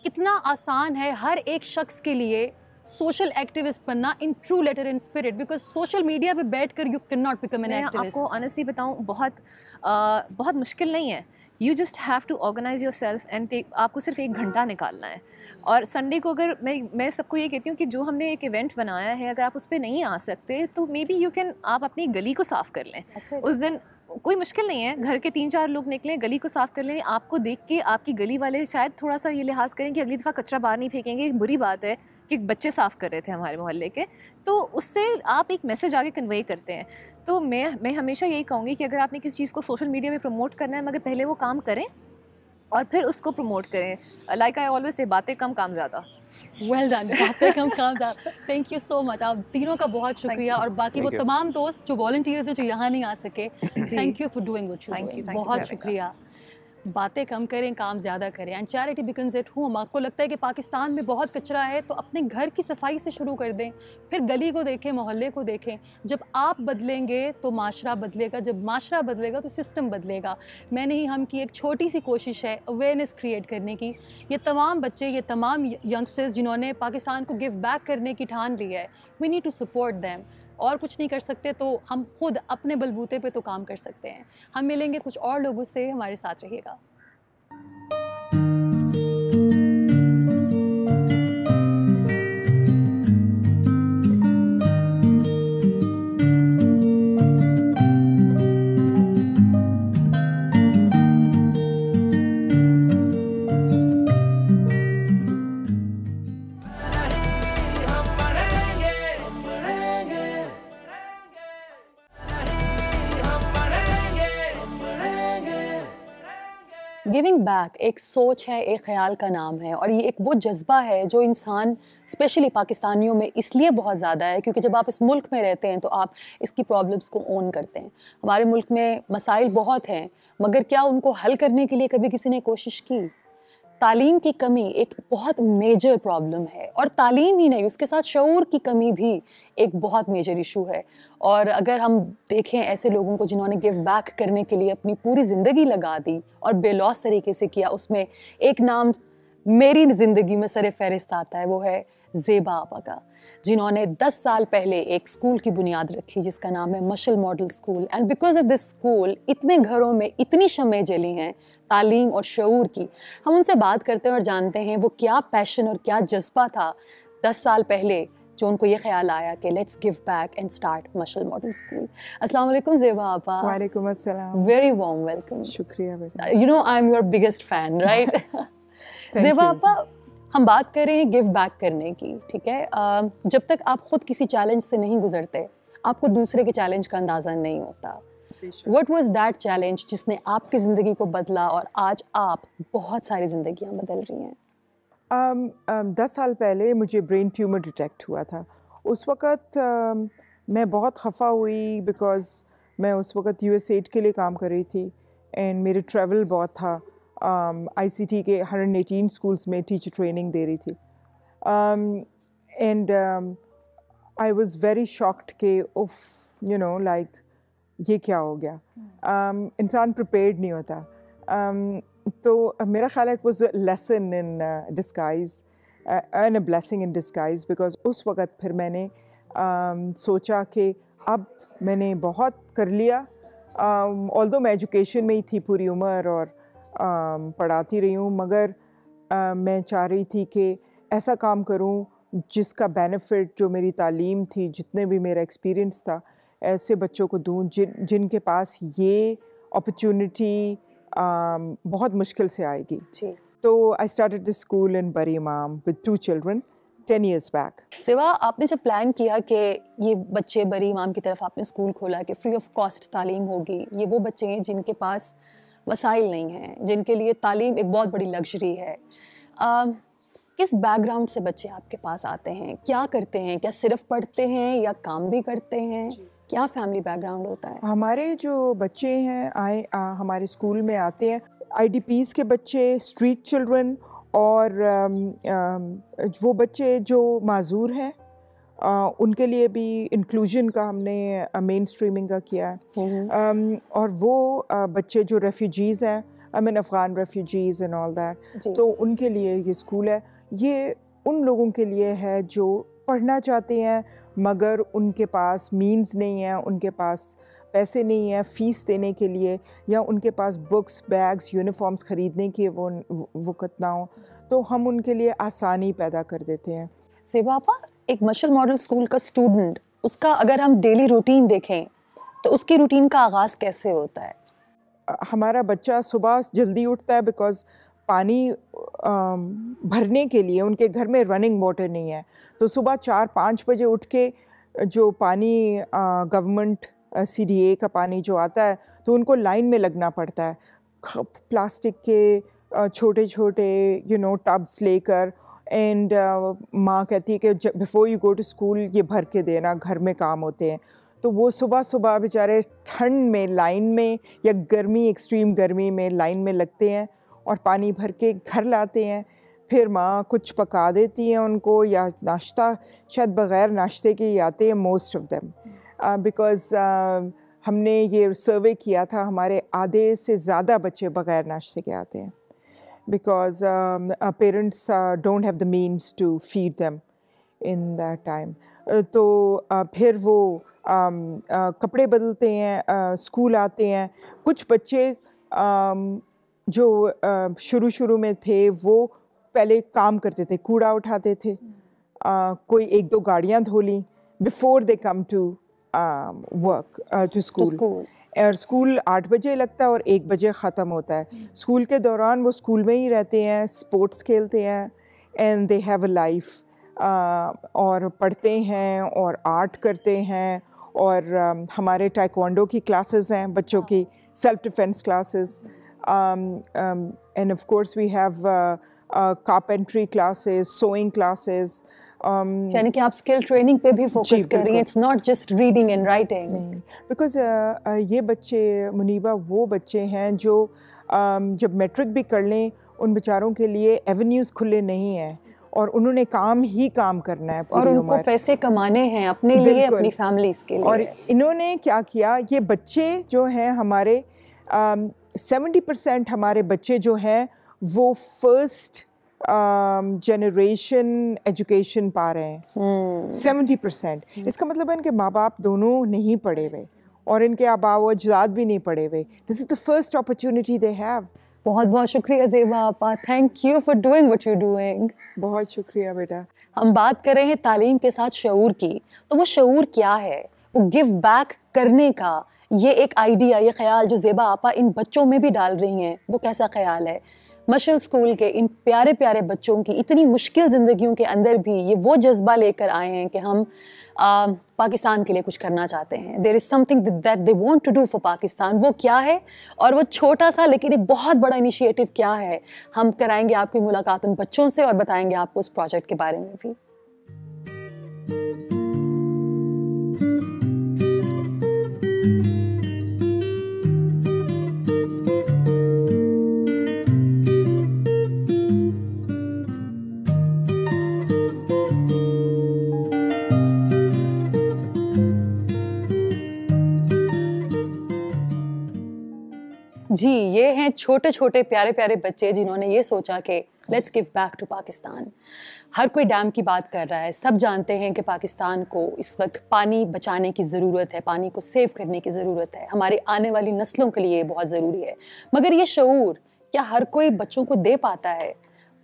S2: कितना आसान है हर एक शख्स के लिए सोशल एक्टिविस्ट बनना in true letter in spirit, because social media पे बैठकर you can not become an activist.
S11: आपको ऑनेस्टली बताऊं, बहुत मुश्किल नहीं है। You just have to organise yourself and take, आपको सिर्फ 1 घंटा निकालना है। और संडे को अगर मैं सबको ये कहती हूँ कि जो हमने एक इवेंट बनाया है, अगर आप उस पर नहीं आ सकते तो मे बी यू कैन, आप अपनी गली को साफ़ कर लें उस दिन। कोई मुश्किल नहीं है, घर के 3-4 लोग निकलें, गली को साफ़ कर लें। आपको देख के आपकी गली वाले शायद थोड़ा सा ये लिहाज करें कि अगली दफ़ा कचरा बाहर नहीं फेंकेंगे। एक बुरी बात है कि बच्चे साफ़ कर रहे थे हमारे मोहल्ले के, तो उससे आप एक मैसेज आगे कन्वे करते हैं। तो मैं हमेशा यही कहूँगी कि अगर आपने किसी चीज़ को सोशल मीडिया पे प्रमोट करना है, मगर पहले वो काम करें और फिर उसको प्रमोट करें। लाइक आई ऑलवेज से, बातें कम काम ज़्यादा।
S2: वेल डन, बातें कम काम ज़्यादा। थैंक यू सो मच, आप तीनों का बहुत शुक्रिया। और बाकी वो तमाम दोस्त जो वॉलंटियर्स हैं जो यहाँ नहीं आ सके, thank you for doing what you doing. बहुत शुक्रिया। बातें कम करें, काम ज़्यादा करें, and charity begins at home. आपको लगता है कि पाकिस्तान में बहुत कचरा है तो अपने घर की सफाई से शुरू कर दें, फिर गली को देखें, मोहल्ले को देखें। जब आप बदलेंगे तो माशरा बदलेगा, जब माशरा बदलेगा तो सिस्टम बदलेगा। मैं नहीं, हम की एक छोटी सी कोशिश है अवेयरनेस क्रिएट करने की। ये तमाम बच्चे, ये तमाम यंगस्टर्स जिन्होंने पाकिस्तान को गिव बैक करने की ठान ली है, we need to support them. और कुछ नहीं कर सकते तो हम खुद अपने बलबूते पे तो काम कर सकते हैं। हम मिलेंगे कुछ और लोगों से, हमारे साथ रहिएगा। गिविंग बैक एक सोच है, एक ख्याल का नाम है, और ये एक वो जज्बा है जो इंसान स्पेशली पाकिस्तानियों में इसलिए बहुत ज़्यादा है क्योंकि जब आप इस मुल्क में रहते हैं तो आप इसकी प्रॉब्लम्स को ओन करते हैं। हमारे मुल्क में मसाइल बहुत हैं, मगर क्या उनको हल करने के लिए कभी किसी ने कोशिश की? तालीम की कमी एक बहुत मेजर प्रॉब्लम है, और तालीम ही नहीं, उसके साथ शऊर की कमी भी एक बहुत मेजर इशू है। और अगर हम देखें ऐसे लोगों को जिन्होंने गिव बैक करने के लिए अपनी पूरी ज़िंदगी लगा दी और बेलौस तरीके से किया, उसमें एक नाम मेरी ज़िंदगी में सर फहरिस्त आता है, वो है ज़ेबा आपा का, जिन्होंने 10 साल पहले एक स्कूल की बुनियाद रखी जिसका नाम है Mashal model school. And because of this school इतने घरों में इतनी शम्में जली हैं तालीम और शऊर की। हम उनसे बात करते हैं और जानते हैं वो क्या पैशन और क्या जज्बा था 10 साल पहले जो उनको ये ख्याल आया कि let's give back and start Mashal model school. अस्सलाम वालेकुम ज़ेबा आपा।
S13: वालेकुम अस्सलाम।
S2: Very warm welcome.
S13: शुक्रिया बेटा।
S2: You know I am your biggest fan, right? Zeba आपा, हम बात कर रहे हैं गिव बैक करने की, ठीक है? जब तक आप खुद किसी चैलेंज से नहीं गुजरते आपको दूसरे के चैलेंज का अंदाज़ा नहीं होता। What was that challenge जिसने आपकी ज़िंदगी को बदला और आज आप बहुत सारी ज़िंदगियाँ बदल रही हैं?
S13: 10 साल पहले मुझे ब्रेन ट्यूमर डिटेक्ट हुआ था। उस वक़्त मैं बहुत खफा हुई बिकॉज़ मैं उस वक़्त USAID के लिए काम कर रही थी एंड मेरे ट्रैवल बहुत था। ICT के 118 स्कूल्स में टीचर ट्रेनिंग दे रही थी and I was very shocked कि उफ यू नो लाइक ये क्या हो गया। इंसान प्रिपेयर्ड नहीं होता। तो मेरा ख्याल है it was a lesson in disguise and a blessing in disguise because उस वक़्त फिर मैंने सोचा कि अब मैंने बहुत कर लिया। ऑल्दो मैं एजुकेशन में ही थी पूरी उम्र और पढ़ाती रही हूँ, मगर मैं चाह रही थी कि ऐसा काम करूँ जिसका बेनिफिट जो मेरी तालीम थी, जितने भी मेरा एक्सपीरियंस था, ऐसे बच्चों को दूँ जिनके पास ये अपॉर्चुनिटी बहुत मुश्किल से आएगी। तो आई स्टार्टेड दिस स्कूल इन बरी इमाम with 2 children 10 years back.
S2: Zeba, आपने जब प्लान किया कि ये बच्चे बरी इमाम की तरफ आपने स्कूल खोला कि फ्री ऑफ कॉस्ट तालीम होगी, ये वो बच्चे हैं जिनके पास वसाइल नहीं हैं, जिनके लिए तालीम एक बहुत बड़ी लग्जरी है। किस बैकग्राउंड से बच्चे आपके पास आते हैं? क्या करते हैं? क्या सिर्फ पढ़ते हैं या काम भी करते हैं? क्या फैमिली बैकग्राउंड होता है?
S13: हमारे जो बच्चे हैं हमारे स्कूल में आते हैं IDPs के बच्चे, स्ट्रीट चिल्ड्रन और वो बच्चे जो माजूर हैं उनके लिए भी इंक्लूजन का हमने मेन स्ट्रीमिंग का किया है। और वो बच्चे जो रेफ्यूजीज़ हैं, I mean Afghan refugees and all that, तो उनके लिए ये स्कूल है। ये उन लोगों के लिए है जो पढ़ना चाहते हैं मगर उनके पास मीन्स नहीं है, उनके पास पैसे नहीं है फ़ीस देने के लिए, या उनके पास बुक्स, बैग्स, यूनिफॉर्म्स ख़रीदने की वो वक़्त ना हो, तो हम उनके लिए आसानी पैदा कर देते हैं।
S2: ज़ेबा आपा, एक मशल मॉडल स्कूल का स्टूडेंट, उसका अगर हम डेली रूटीन देखें तो उसकी रूटीन का आगाज़ कैसे होता है?
S13: हमारा बच्चा सुबह जल्दी उठता है बिकॉज़ पानी भरने के लिए उनके घर में रनिंग वाटर नहीं है, तो सुबह 4-5 बजे उठ के जो पानी गवर्नमेंट CDA का पानी जो आता है तो उनको लाइन में लगना पड़ता है, प्लास्टिक के छोटे छोटे टब्स लेकर। एंड माँ कहती है कि before you go to school ये भर के देना, घर में काम होते हैं। तो वो सुबह सुबह बेचारे ठंड में लाइन में या गर्मी, एक्सट्रीम गर्मी में लाइन में लगते हैं और पानी भर के घर लाते हैं। फिर माँ कुछ पका देती हैं उनको, या नाश्ता, शायद बग़ैर नाश्ते के ही आते हैं मोस्ट ऑफ देम, बिकॉज़ हमने ये सर्वे किया था, हमारे आधे से ज़्यादा बच्चे बग़ैर नाश्ते के आते हैं because parents don't have the means to feed them in that time. तो फिर वो कपड़े बदलते हैं, स्कूल आते हैं। कुछ बच्चे जो शुरू में थे वो पहले काम करते थे, कूड़ा उठाते थे, कोई 1-2 गाड़ियाँ धो ली before they come to work to school. और स्कूल 8 बजे लगता है और 1 बजे ख़त्म होता है। स्कूल के दौरान वो स्कूल में ही रहते हैं, स्पोर्ट्स खेलते हैं and they have a life, और पढ़ते हैं और आर्ट करते हैं। और हमारे टाइक्वांडो की क्लासेस हैं बच्चों की, self defence classes, and of course we have carpentry classes, sewing classes.
S2: यानी कि आप स्किल ट्रेनिंग पे भी फोकस कर रही हैं, it's not just reading and writing.
S13: नहीं, बिकॉज ये बच्चे मुनीबा वो बच्चे हैं जो जब मैट्रिक भी कर लें उन बेचारों के लिए एवेन्यूज़ खुले नहीं हैं और उन्होंने काम ही काम करना है पूरी
S2: और उनको
S13: उम्र।
S2: पैसे कमाने हैं अपने लिए, अपनी फैमिलीज के लिए।
S13: और इन्होंने क्या किया, ये बच्चे जो हैं हमारे 70% हमारे बच्चे जो हैं वो फर्स्ट जनरेशन एजुकेशन पा रहे हैं। 70%। इसका मतलब है इनके माँ बाप दोनों नहीं पढ़े हुए और इनके आबा व अजदाद भी नहीं पढ़े हुए। This is the first opportunity they have.
S2: बहुत बहुत शुक्रिया ज़ेबा आपा, thank you for doing what you doing.
S13: बहुत शुक्रिया बेटा।
S2: हम बात कर रहे हैं तालीम के साथ शऊर की, तो वो शऊर क्या है? वो गिव बैक करने का ये एक आइडिया, ये ख्याल जो ज़ेबा आपा इन बच्चों में भी डाल रही हैं, वो कैसा ख्याल है? मशल स्कूल के इन प्यारे प्यारे बच्चों की इतनी मुश्किल ज़िंदगियों के अंदर भी ये वो जज्बा लेकर आए हैं कि हम पाकिस्तान के लिए कुछ करना चाहते हैं। There is something that they want to do for Pakistan. वो क्या है और वो छोटा सा लेकिन एक बहुत बड़ा इनिशिएटिव क्या है, हम कराएंगे आपकी मुलाकात उन बच्चों से और बताएंगे आपको उस प्रोजेक्ट के बारे में भी। जी, ये हैं छोटे छोटे प्यारे प्यारे बच्चे जिन्होंने ये सोचा कि let's give back to Pakistan. हर कोई डैम की बात कर रहा है, सब जानते हैं कि पाकिस्तान को इस वक्त पानी बचाने की ज़रूरत है, पानी को सेव करने की ज़रूरत है, हमारे आने वाली नस्लों के लिए बहुत ज़रूरी है। मगर ये शऊर क्या हर कोई बच्चों को दे पाता है?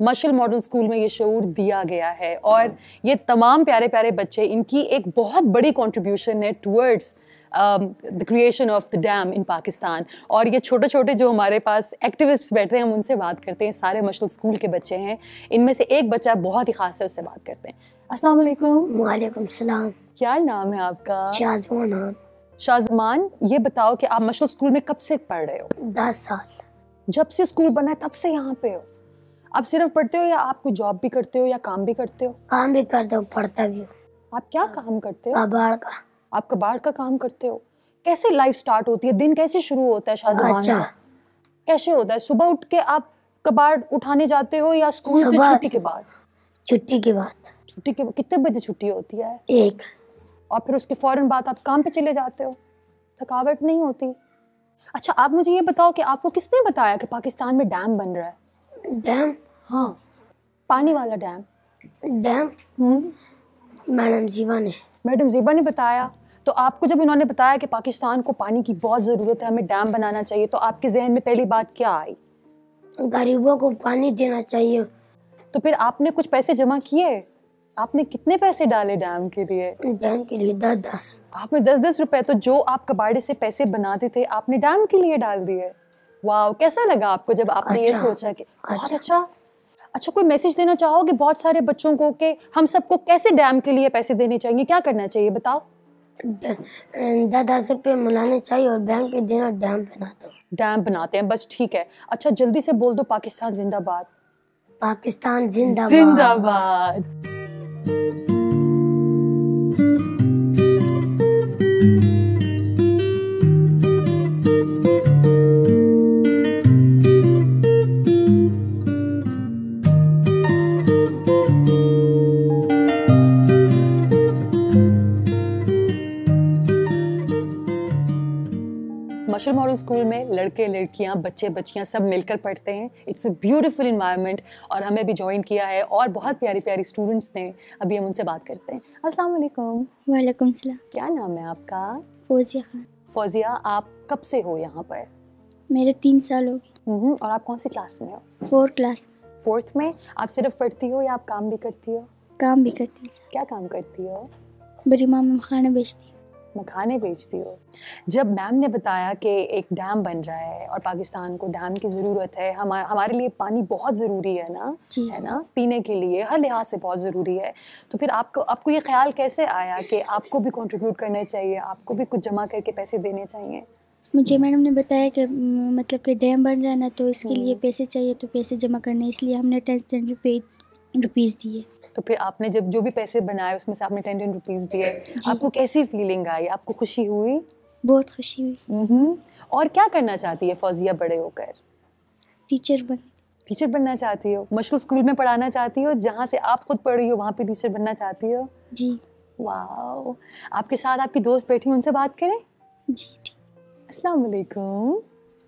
S2: मशल मॉडल स्कूल में ये शऊर दिया गया है और ये तमाम प्यारे प्यारे बच्चे, इनकी एक बहुत बड़ी कंट्रीब्यूशन है towards the creation of the dam in Pakistan. और ये छोटे छोटे जो हमारे पास एक्टिविस्ट्स बैठे हैं, हम उनसे बात करते हैं। सारे मशल स्कूल के बच्चे हैं, इनमें से एक बच्चा बहुत ही ख़ास है, उससे बात करते हैं। अस्सलाम वालेकुम।
S14: वालेकुम सलाम।
S2: क्या नाम है आपका?
S14: शाज़मान।
S2: शाज़मान, ये बताओ कि आप मशल स्कूल में कब से पढ़ रहे हो?
S14: 10 साल।
S2: जब से स्कूल बना है तब से यहाँ पे हो? आप सिर्फ पढ़ते हो या आप कोई जॉब भी करते हो या काम भी करते हो?
S14: काम भी करते हो, पढ़ता भी हो।
S2: आप क्या काम करते हो?
S14: कबाड़ का।
S2: आप कबाड़ का काम करते हो? कैसे लाइफ स्टार्ट होती है, दिन कैसे शुरू होता है शाज़मान?
S14: अच्छा।
S2: कैसे होता है? सुबह उठ के आप कबाड़ उठाने जाते हो या स्कूल से छुट्टी के बाद?
S14: छुट्टी के बाद।
S2: छुट्टी के कितने बजे छुट्टी होती है?
S14: 1।
S2: और फिर उसके फौरन बाद आप काम पे चले जाते हो, थकावट नहीं होती? अच्छा, आप मुझे ये बताओ कि आपको किसने बताया कि पाकिस्तान में डैम बन रहा है?
S14: डैम?
S2: हाँ, पानी वाला डैम।
S14: डैम? मैडम जीबा ने।
S2: मैडम जीबा ने बताया। तो आपको जब इन्होंने बताया कि पाकिस्तान को पानी की बहुत ज़रूरत है, हमें डैम बनाना चाहिए, तो आपके जहन में पहली बात क्या आई?
S14: गरीबों को पानी देना चाहिए।
S2: तो फिर आपने कुछ पैसे जमा किए? आपने कितने पैसे डाले डैम के लिए?
S14: डैम के लिए 10-10।
S2: आपने 10-10 रुपए, तो जो आप कबाड़े से पैसे बनाते थे आपने डैम के लिए डाल दिए। वाह, कैसा लगा आपको जब आपने ये सोचा कि बहुत अच्छा कोई मैसेज देना चाहोगे बहुत सारे बच्चों को कि हम सबको कैसे डैम के लिए पैसे देने चाहिए, क्या करना चाहिए बताओ?
S14: 10-10 रुपये मिलाने चाहिए और बैंक पे देना, डैम बनाते हैं।
S2: डैम बनाते हैं, बस ठीक है। अच्छा, जल्दी से बोल दो पाकिस्तान जिंदाबाद।
S14: पाकिस्तान जिंदाबाद।
S2: जिंदाबाद। मशल मॉडल स्कूल में लड़के लड़कियां बच्चे बच्चियां सब मिलकर पढ़ते हैं। इट्स अ ब्यूटीफुल इन्वायरमेंट और हमें भी ज्वाइन किया है और बहुत प्यारी प्यारी स्टूडेंट्स ने। अभी हम उनसे बात करते हैं। अस्सलाम वालेकुम।
S4: वालेकुम सलाम।
S2: क्या नाम है आपका?
S4: फौजिया खान।
S2: फौजिया, आप कब से हो यहाँ पर?
S4: मेरे 3 साल हो गए।
S2: और आप कौन सी क्लास में हो?
S4: 4th class.
S2: 4th में। आप सिर्फ पढ़ती हो या आप काम भी करती हो?
S4: काम भी करती हूँ।
S2: क्या काम करती हो?
S4: बड़ी माँ में मखाने बेचती हूँ।
S2: मखाने बेचती हो। जब मैम ने बताया कि एक डैम बन रहा है और पाकिस्तान को डैम की ज़रूरत है, हमारे लिए पानी बहुत ज़रूरी है ना, है ना, पीने के लिए हर लिहाज से बहुत ज़रूरी है, तो फिर आपको ये ख्याल कैसे आया कि आपको भी कंट्रीब्यूट करना चाहिए, आपको भी कुछ जमा करके पैसे देने चाहिए?
S15: मुझे मैडम ने बताया कि मतलब कि डैम बन रहा है ना, तो इसके लिए पैसे चाहिए, तो पैसे जमा करने, इसलिए हमने 10 रुपीज़ दिए।
S2: तो फिर आपने जब जो भी पैसे बनाए उसमें से आपने 10 रुपीज़ दिए, आपको कैसी फीलिंग आई? आपको खुशी हुई?
S15: बहुत खुशी हुई।
S2: और क्या करना चाहती है फौजिया बड़े होकर?
S15: टीचर
S2: बनना चाहती हो? मशरूल स्कूल में पढ़ाना चाहती हो? जहाँ से आप खुद पढ़ी हो वहाँ पे टीचर बनना चाहती हो?
S15: जी।
S2: वाओ, आपके साथ आपकी दोस्त बैठी, उनसे बात करें?
S15: जी।
S14: अस्सलाम वालेकुम।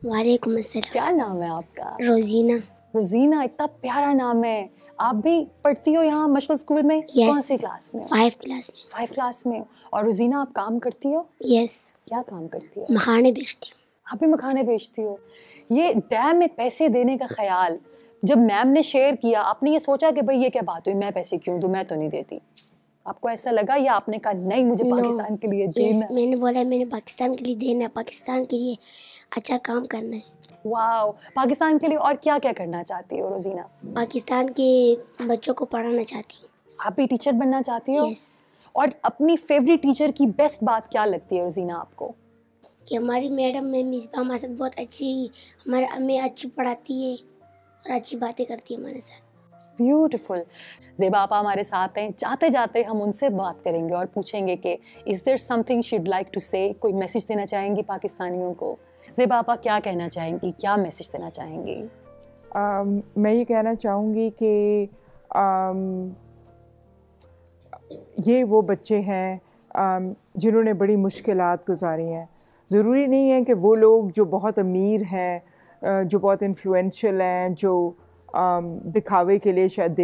S14: वालेकुम अस्सलाम।
S2: क्या नाम है आपका?
S14: रोजीना।
S2: रोजीना, इतना प्यारा नाम है। आप भी पढ़ती हो यहाँ मशरूल स्कूल में? कौन सी क्लास में?
S14: 5 क्लास में।
S2: 5 क्लास में। और रोजीना, आप काम करती हो?
S14: यस।
S2: क्या काम करती हो?
S14: मखाने बेचती हूँ।
S2: आप भी मखाने बेचती हो? ये डैम में पैसे देने का ख्याल जब मैम ने शेयर किया, आपने ये सोचा कि भाई ये क्या बात हुई, मैं पैसे क्यों दूं, मैं तो नहीं देती? आपको ऐसा लगा या आपने कहा नहीं मुझे पाकिस्तान के लिए देना?
S14: मैंने बोला मैंने पाकिस्तान के लिए देना, पाकिस्तान के लिए अच्छा काम करना है।
S2: वाओ, पाकिस्तान के लिए और क्या क्या करना चाहती हो रोजीना?
S14: पाकिस्तान के बच्चों को पढ़ाना चाहती हूँ।
S2: आप भी टीचर बनना चाहती हो?
S14: यस।
S2: और अपनी फेवरेट टीचर की बेस्ट बात क्या लगती है रोजीना आपको?
S14: कि हमारी मैडम में मिसबा हमारे साथ बहुत अच्छी, हमारे हमें अच्छी पढ़ाती है और अच्छी बातें करती है हमारे साथ।
S2: ब्यूटीफुल। ज़ेबा आपा हमारे साथ हैं, जाते जाते हम उनसे बात करेंगे और पूछेंगे कि is there something she would like to say, कोई मैसेज देना चाहेंगी पाकिस्तानियों को? ज़ेबा आपा क्या कहना चाहेंगी, क्या मैसेज देना चाहेंगी?
S13: मैं ये कहना चाहूँगी कि ये वो बच्चे हैं जिन्होंने बड़ी मुश्किलात गुजारी हैं। ज़रूरी नहीं है कि वो लोग जो बहुत अमीर हैं, जो बहुत इन्फ्लुएंशियल हैं, जो दिखावे के लिए शायद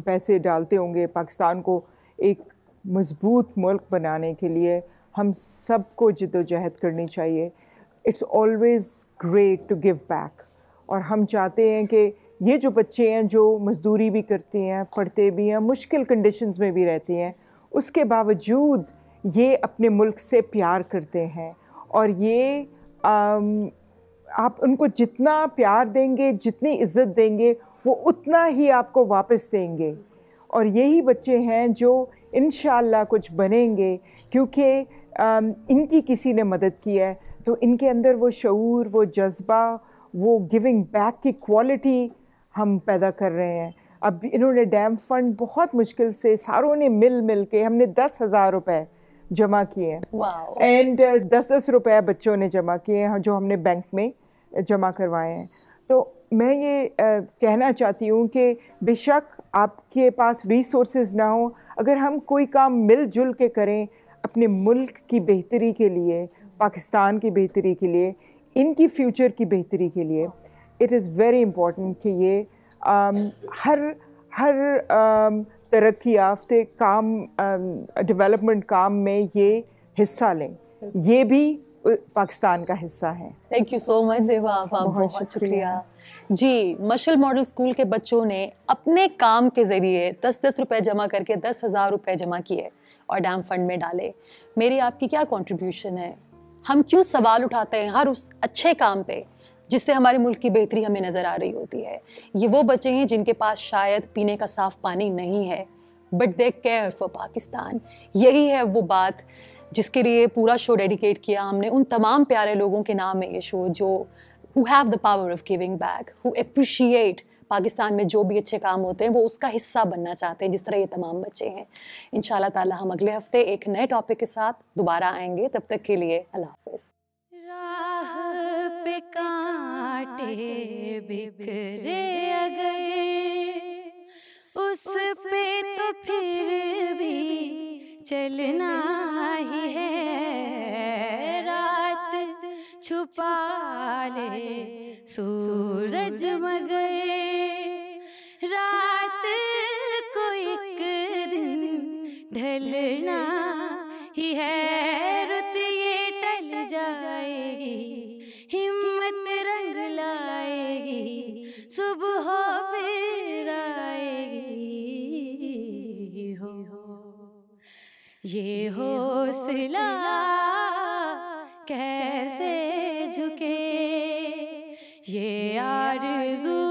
S13: पैसे डालते होंगे। पाकिस्तान को एक मज़बूत मुल्क बनाने के लिए हम सबको जिद्दोजहद करनी चाहिए। It's always great to give back. और हम चाहते हैं कि ये जो बच्चे हैं जो मज़दूरी भी करती हैं, पढ़ते भी हैं, मुश्किल कंडीशंस में भी रहती हैं, उसके बावजूद ये अपने मुल्क से प्यार करते हैं। और ये आप उनको जितना प्यार देंगे, जितनी इज़्ज़त देंगे, वो उतना ही आपको वापस देंगे। और यही बच्चे हैं जो इंशाअल्लाह कुछ बनेंगे, क्योंकि इनकी किसी ने मदद की है। तो इनके अंदर वो शऊर, वो जज्बा, वो गिविंग बैक की क्वालिटी हम पैदा कर रहे हैं। अब इन्होंने डैम फंड बहुत मुश्किल से सारों ने मिल के, हमने 10,000 रुपये जमा किए हैं एंड 10-10 रुपये बच्चों ने जमा किए हैं जो हमने बैंक में जमा करवाए हैं। तो मैं ये कहना चाहती हूँ कि बेशक आपके पास रिसोर्सेज ना हो, अगर हम कोई काम मिलजुल के करें अपने मुल्क की बेहतरी के लिए, पाकिस्तान की बेहतरी के लिए, इनकी फ्यूचर की बेहतरी के लिए, इट इज़ वेरी इम्पॉर्टेंट कि ये हर तरक्की याफ्ते काम, डेवलपमेंट काम में ये हिस्सा लें। ये भी पाकिस्तान का हिस्सा है।
S2: Thank you so much Zeba आपा, बहुत शुक्रिया जी। मशल मॉडल स्कूल के बच्चों ने अपने काम के ज़रिए 10-10 रुपये जमा करके 10,000 रुपये जमा किए और डैम फंड में डाले। मेरी आपकी क्या कंट्रीब्यूशन है? हम क्यों सवाल उठाते हैं हर उस अच्छे काम पे जिससे हमारे मुल्क की बेहतरी हमें नज़र आ रही होती है? ये वो बच्चे हैं जिनके पास शायद पीने का साफ़ पानी नहीं है, but they care for Pakistan. यही है वो बात जिसके लिए पूरा शो डेडिकेट किया हमने। उन तमाम प्यारे लोगों के नाम है ये शो जो who have the power of giving back, who appreciate Pakistan में जो भी अच्छे काम होते हैं वो उसका हिस्सा बनना चाहते हैं, जिस तरह ये तमाम बच्चे हैं। इंशाल्लाह ताला हम अगले हफ्ते एक नए टॉपिक के साथ दोबारा आएंगे। तब तक के लिए अल्लाह हाफ़िज़।
S16: राह पे कांटे बिखरे अगर उस पे तो फिर भी चलना ही है। रात छुपा ले सूरज मगर रात को एक दिन ढलना ही है। रुत ये टल जाएगी, हिम्मत रंग लाएगी, सुबह फिर आएगी। हो ये हौसला कैसे झुके, ये आरज़ू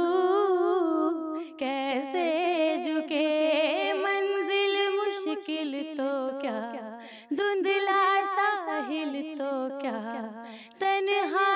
S16: कैसे झुके। मंजिल मुश्किल तो क्या धुंधला सा ही दिल तो क्या तन्हा